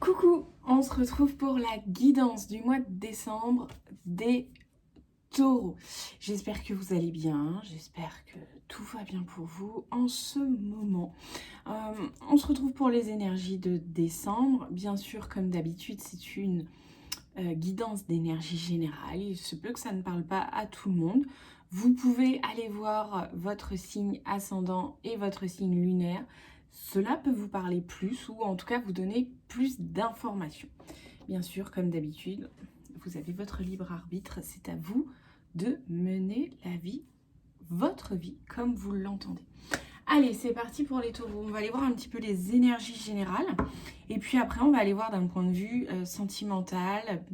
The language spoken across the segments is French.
Coucou, on se retrouve pour la guidance du mois de décembre des taureaux. J'espère que vous allez bien, j'espère que tout va bien pour vous en ce moment. On se retrouve pour les énergies de décembre. Bien sûr, comme d'habitude, c'est une guidance d'énergie générale. Il se peut que ça ne parle pas à tout le monde. Vous pouvez aller voir votre signe ascendant et votre signe lunaire. Cela peut vous parler plus ou en tout cas vous donner plus d'informations. Bien sûr, comme d'habitude, vous avez votre libre arbitre. C'est à vous de mener la vie, votre vie, comme vous l'entendez. Allez, c'est parti pour les taureaux. On va aller voir un petit peu les énergies générales. Et puis après, on va aller voir d'un point de vue sentimental,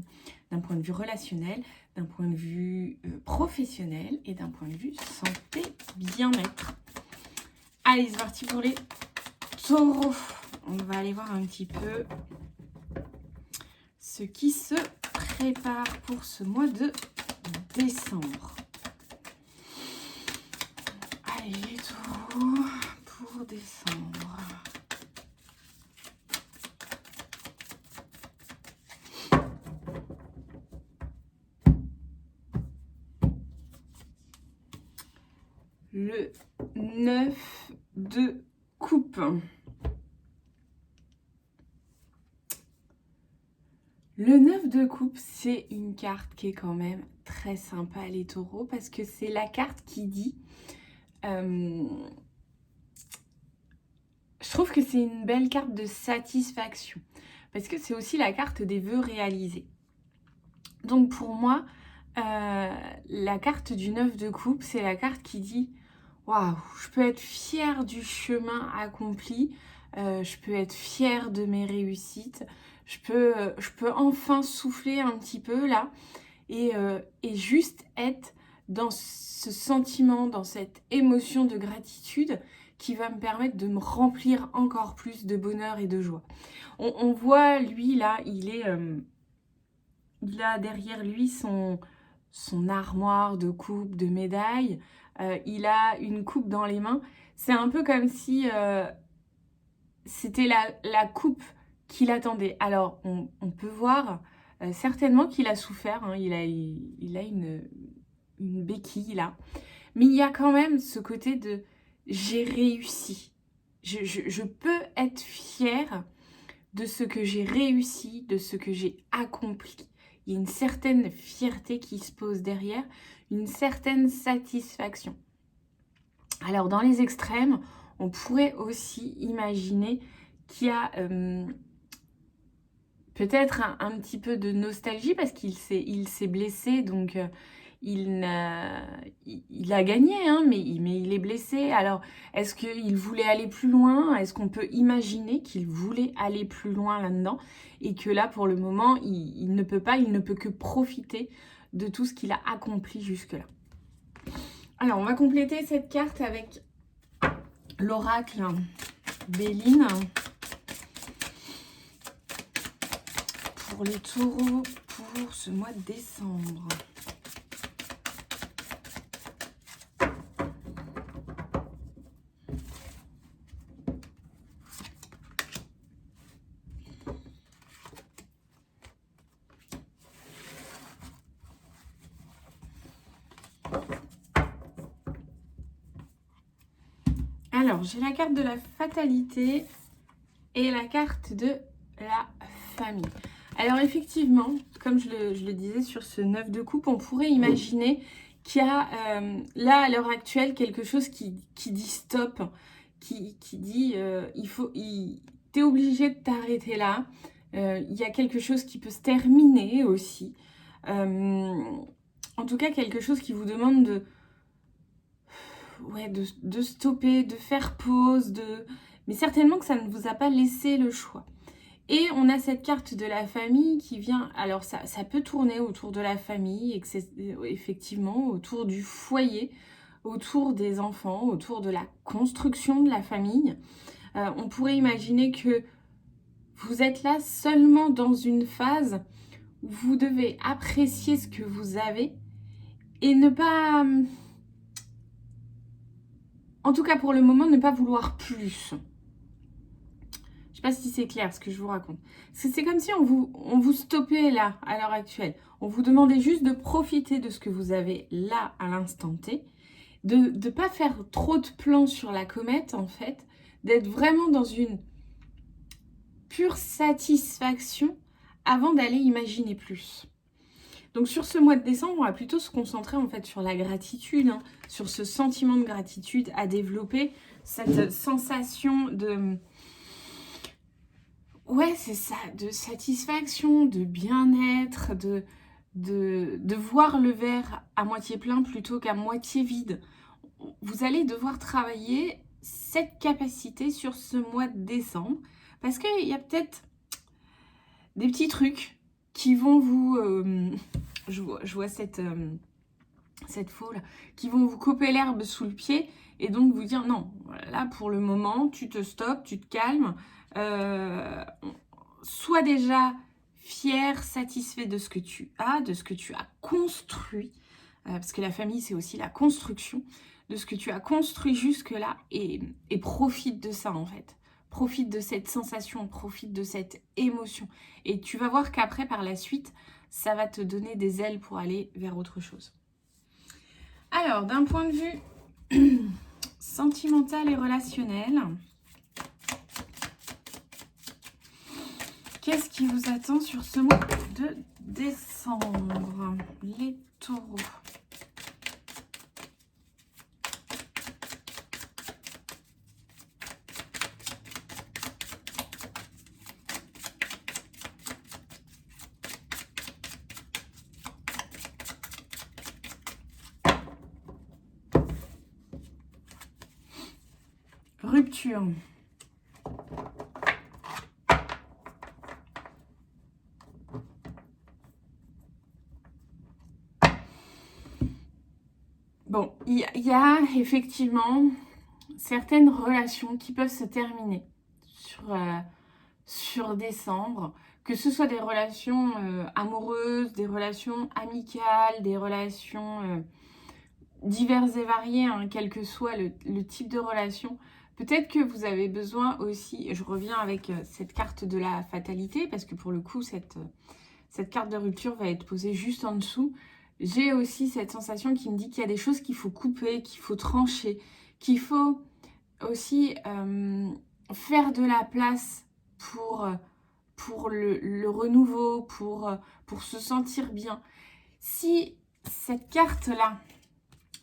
d'un point de vue relationnel, d'un point de vue professionnel et d'un point de vue santé, bien-être. Allez, c'est parti pour les taureaux. On va aller voir un petit peu ce qui se prépare pour ce mois de décembre. Allez, les taureaux pour décembre. Le 9 de coupe. Le 9 de coupe, c'est une carte qui est quand même très sympa, les taureaux, parce que c'est la carte qui dit... je trouve que c'est une belle carte de satisfaction, parce que c'est aussi la carte des vœux réalisés. Donc pour moi, la carte du 9 de coupe, c'est la carte qui dit « Waouh, je peux être fière du chemin accompli, je peux être fière de mes réussites, je peux enfin souffler un petit peu là et juste être dans ce sentiment, dans cette émotion de gratitude qui va me permettre de me remplir encore plus de bonheur et de joie. » On voit, lui, là, il a derrière lui son armoire de coupes, de médailles. Il a une coupe dans les mains. C'est un peu comme si c'était la coupe qu'il attendait. Alors, on peut voir certainement qu'il a souffert. Hein. Il a une béquille là. Mais il y a quand même ce côté de j'ai réussi. Je peux être fière de ce que j'ai réussi, de ce que j'ai accompli. Il y a une certaine fierté qui se pose derrière, une certaine satisfaction. Alors, dans les extrêmes, on pourrait aussi imaginer qu'il y a peut-être un petit peu de nostalgie parce qu'il s'est blessé, donc il a gagné, hein, mais il est blessé. Alors, est-ce qu'il voulait aller plus loin? Est-ce qu'on peut imaginer qu'il voulait aller plus loin là-dedans? Et que là, pour le moment, il ne peut pas, il ne peut que profiter de tout ce qu'il a accompli jusque-là. Alors, on va compléter cette carte avec l'oracle Béline. Pour les taureaux, pour ce mois de décembre. Alors, j'ai la carte de la fatalité et la carte de la famille. Alors, effectivement, comme je le disais sur ce 9 de coupe, on pourrait imaginer qu'il y a là, à l'heure actuelle, quelque chose qui dit stop, qui dit t'es obligé de t'arrêter là. Il y a quelque chose qui peut se terminer aussi. En tout cas, quelque chose qui vous demande de stopper, de faire pause, mais certainement que ça ne vous a pas laissé le choix. Et on a cette carte de la famille qui vient, alors ça peut tourner autour de la famille, effectivement, autour du foyer, autour des enfants, autour de la construction de la famille. On pourrait imaginer que vous êtes là seulement dans une phase où vous devez apprécier ce que vous avez et ne pas... En tout cas, pour le moment, ne pas vouloir plus. Je ne sais pas si c'est clair ce que je vous raconte. C'est comme si on vous stoppait là, à l'heure actuelle. On vous demandait juste de profiter de ce que vous avez là, à l'instant T. De ne pas faire trop de plans sur la comète, en fait. D'être vraiment dans une pure satisfaction avant d'aller imaginer plus. Donc sur ce mois de décembre, on va plutôt se concentrer en fait sur la gratitude, hein, sur ce sentiment de gratitude à développer, cette sensation de... Ouais, c'est ça, de satisfaction, de bien-être, de voir le verre à moitié plein plutôt qu'à moitié vide. Vous allez devoir travailler cette capacité sur ce mois de décembre parce qu'il y a peut-être des petits trucs qui vont vous... je vois cette faux là, qui vont vous couper l'herbe sous le pied et donc vous dire non, là pour le moment, tu te stoppes, tu te calmes, sois déjà fier, satisfait de ce que tu as, de ce que tu as construit, parce que la famille c'est aussi la construction, de ce que tu as construit jusque-là et profite de ça en fait. Profite de cette sensation, profite de cette émotion. Et tu vas voir qu'après, par la suite, ça va te donner des ailes pour aller vers autre chose. Alors, d'un point de vue sentimental et relationnel, qu'est-ce qui vous attend sur ce mois de décembre, les taureaux? Rupture. Bon, il y a effectivement certaines relations qui peuvent se terminer sur décembre, que ce soit des relations amoureuses, des relations amicales, des relations diverses et variées, hein, quel que soit le type de relation. Peut-être que vous avez besoin aussi, je reviens avec cette carte de la fatalité, parce que pour le coup, cette carte de rupture va être posée juste en dessous. J'ai aussi cette sensation qui me dit qu'il y a des choses qu'il faut couper, qu'il faut trancher, qu'il faut aussi faire de la place pour le renouveau, pour se sentir bien. Si cette carte-là,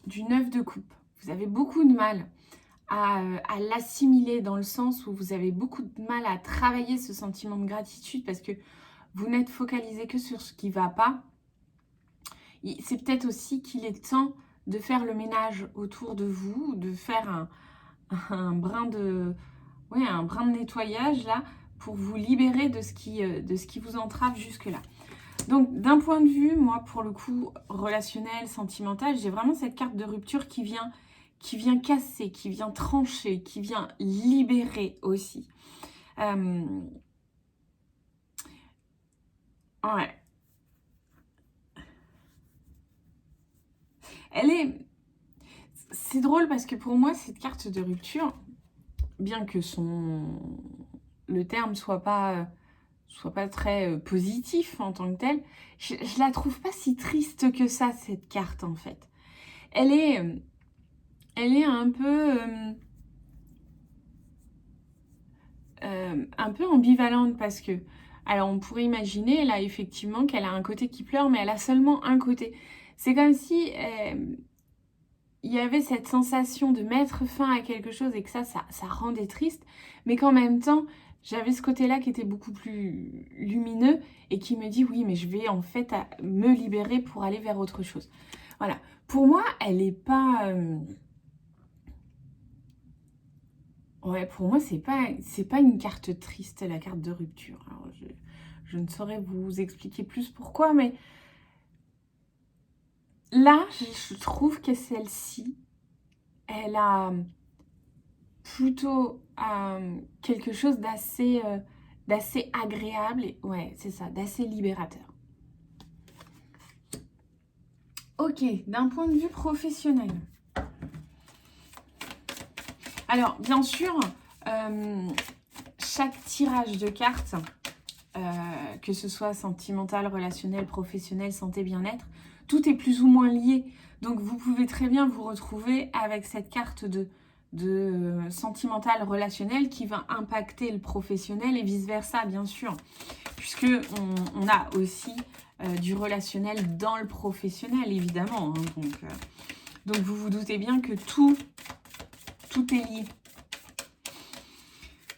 du 9 de coupe, vous avez beaucoup de mal à l'assimiler dans le sens où vous avez beaucoup de mal à travailler ce sentiment de gratitude parce que vous n'êtes focalisé que sur ce qui ne va pas, c'est peut-être aussi qu'il est temps de faire le ménage autour de vous, de faire un brin de nettoyage là pour vous libérer de ce qui vous entrave jusque-là. Donc, d'un point de vue, moi, pour le coup, relationnel, sentimental, j'ai vraiment cette carte de rupture qui vient casser, qui vient trancher, qui vient libérer aussi. Ouais. C'est drôle parce que pour moi, cette carte de rupture, bien que le terme soit pas très positif en tant que tel, je la trouve pas si triste que ça, cette carte, en fait. Elle est un peu ambivalente parce que, alors on pourrait imaginer là effectivement qu'elle a un côté qui pleure, mais elle a seulement un côté. C'est comme si il y avait cette sensation de mettre fin à quelque chose et que ça rendait triste, mais qu'en même temps, j'avais ce côté-là qui était beaucoup plus lumineux et qui me dit oui, mais je vais en fait me libérer pour aller vers autre chose. Voilà. Pour moi, elle n'est pas... Ouais, pour moi, c'est pas une carte triste, la carte de rupture. Alors, je ne saurais vous expliquer plus pourquoi, mais là, je trouve que celle-ci, elle a plutôt quelque chose d'assez agréable, et, ouais, c'est ça, d'assez libérateur. Ok, d'un point de vue professionnel. Alors, bien sûr, chaque tirage de cartes, que ce soit sentimental, relationnel, professionnel, santé, bien-être, tout est plus ou moins lié. Donc vous pouvez très bien vous retrouver avec cette carte de sentimental, relationnel qui va impacter le professionnel et vice-versa, bien sûr. Puisque on a aussi du relationnel dans le professionnel, évidemment. Hein. Donc vous vous doutez bien que tout est lié.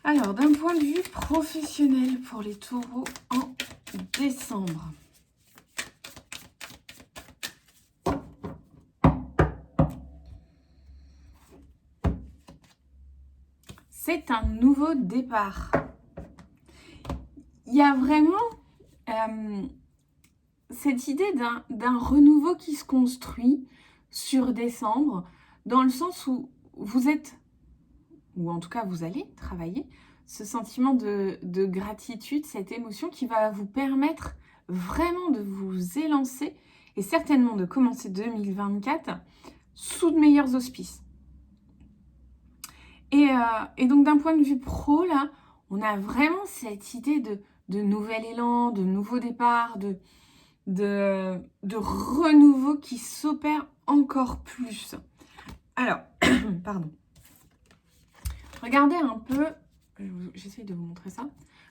Alors, d'un point de vue professionnel pour les taureaux en décembre. C'est un nouveau départ. Il y a vraiment cette idée d'un renouveau qui se construit sur décembre, dans le sens où vous êtes, ou en tout cas vous allez travailler, ce sentiment de gratitude, cette émotion qui va vous permettre vraiment de vous élancer et certainement de commencer 2024 sous de meilleurs auspices. Et donc d'un point de vue pro, là, on a vraiment cette idée de nouvel élan, de nouveau départ, de renouveau qui s'opère encore plus. Alors, pardon. Regardez un peu, j'essaye de vous montrer ça.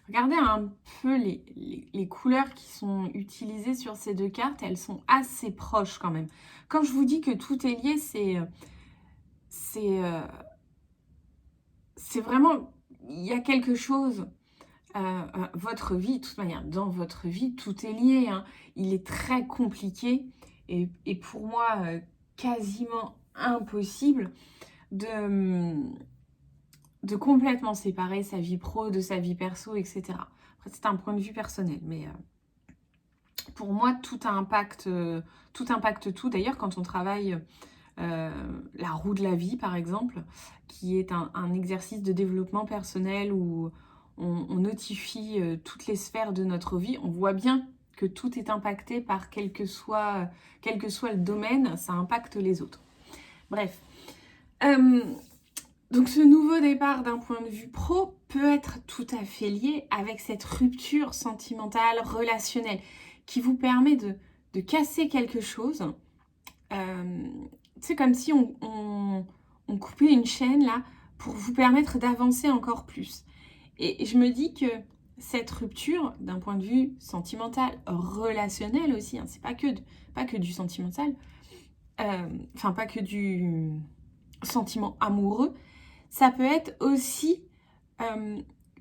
Regardez un peu les couleurs qui sont utilisées sur ces deux cartes. Elles sont assez proches quand même. Quand je vous dis que tout est lié, c'est vraiment, il y a quelque chose, votre vie, de toute manière, dans votre vie, tout est lié. Hein. Il est très compliqué et pour moi, quasiment impossible de complètement séparer sa vie pro de sa vie perso, etc. Après, c'est un point de vue personnel, mais pour moi, tout impacte tout. D'ailleurs, quand on travaille la roue de la vie, par exemple, qui est un exercice de développement personnel où on notifie toutes les sphères de notre vie, on voit bien que tout est impacté par quel que soit le domaine, ça impacte les autres. Bref. Donc ce nouveau départ d'un point de vue pro peut être tout à fait lié avec cette rupture sentimentale, relationnelle, qui vous permet de casser quelque chose. C'est comme si on coupait une chaîne là pour vous permettre d'avancer encore plus. Et je me dis que cette rupture, d'un point de vue sentimental, relationnel aussi, hein, c'est pas que du sentimental, enfin pas que du sentiment amoureux, ça peut être aussi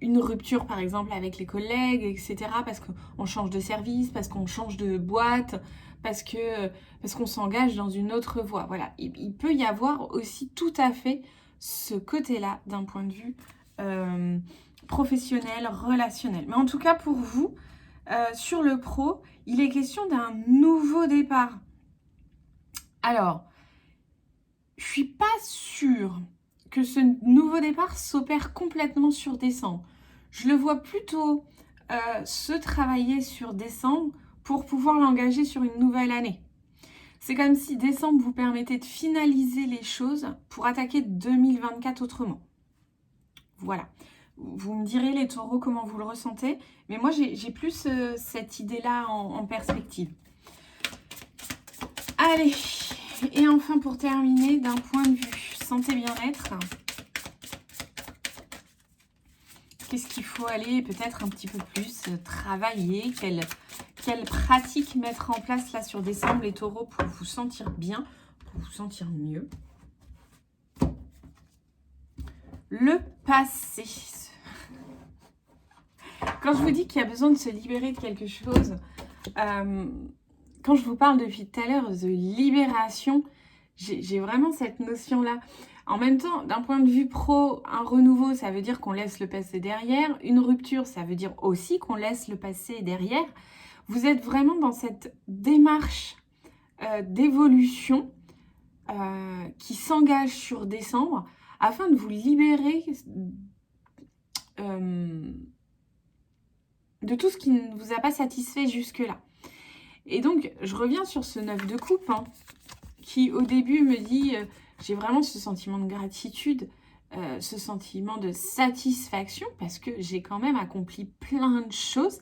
une rupture par exemple avec les collègues, etc. Parce qu'on change de service, parce qu'on change de boîte, parce qu'on s'engage dans une autre voie. Voilà, il peut y avoir aussi tout à fait ce côté-là d'un point de vue professionnel, relationnel. Mais en tout cas pour vous, sur le pro, il est question d'un nouveau départ. Alors, je suis pas sûre que ce nouveau départ s'opère complètement sur décembre. Je le vois plutôt se travailler sur décembre pour pouvoir l'engager sur une nouvelle année. C'est comme si décembre vous permettait de finaliser les choses pour attaquer 2024 autrement. Voilà. Vous me direz les taureaux comment vous le ressentez, mais moi j'ai plus cette idée-là en perspective. Allez, et enfin pour terminer, d'un point de vue santé bien-être, qu'est-ce qu'il faut aller peut-être un petit peu plus travailler, quelle pratique mettre en place là sur décembre les taureaux pour vous sentir bien, pour vous sentir mieux. Le passé. Quand je vous dis qu'il y a besoin de se libérer de quelque chose, quand je vous parle depuis tout à l'heure de libération, j'ai vraiment cette notion-là. En même temps, d'un point de vue pro, un renouveau, ça veut dire qu'on laisse le passé derrière. Une rupture, ça veut dire aussi qu'on laisse le passé derrière. Vous êtes vraiment dans cette démarche d'évolution qui s'engage sur décembre afin de vous libérer de tout ce qui ne vous a pas satisfait jusque-là. Et donc, je reviens sur ce 9 de coupe, hein, qui au début me dit, j'ai vraiment ce sentiment de gratitude ce sentiment de satisfaction parce que j'ai quand même accompli plein de choses.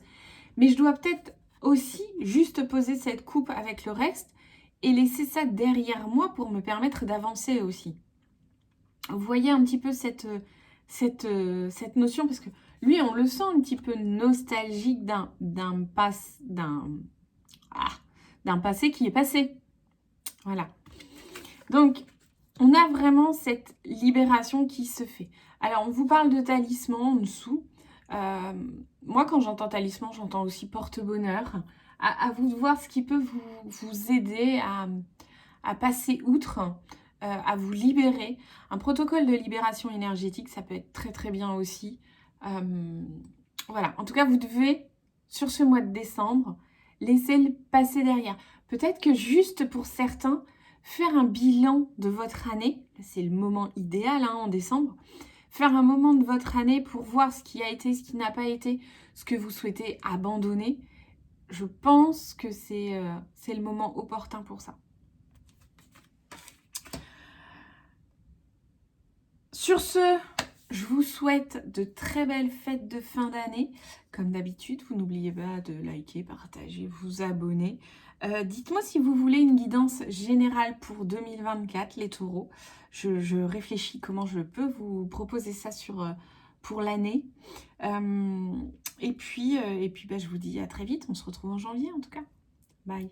Mais je dois peut-être aussi juste poser cette coupe avec le reste et laisser ça derrière moi pour me permettre d'avancer aussi. Vous voyez un petit peu cette notion, parce que lui, on le sent un petit peu nostalgique d'un passé qui est passé. Voilà. Donc, on a vraiment cette libération qui se fait. Alors, on vous parle de talisman en dessous. Moi, quand j'entends talisman, j'entends aussi porte-bonheur. À vous de voir ce qui peut vous aider à passer outre, à vous libérer. Un protocole de libération énergétique, ça peut être très très bien aussi. Voilà, en tout cas, vous devez, sur ce mois de décembre, laisser le passer derrière. Peut-être que juste pour certains, faire un bilan de votre année, c'est le moment idéal en décembre, faire un moment de votre année pour voir ce qui a été, ce qui n'a pas été, ce que vous souhaitez abandonner, je pense que c'est le moment opportun pour ça. Sur ce, je vous souhaite de très belles fêtes de fin d'année. Comme d'habitude, vous n'oubliez pas de liker, partager, vous abonner. Dites-moi si vous voulez une guidance générale pour 2024, les taureaux. Je réfléchis comment je peux vous proposer ça pour l'année. Et puis je vous dis à très vite. On se retrouve en janvier en tout cas. Bye.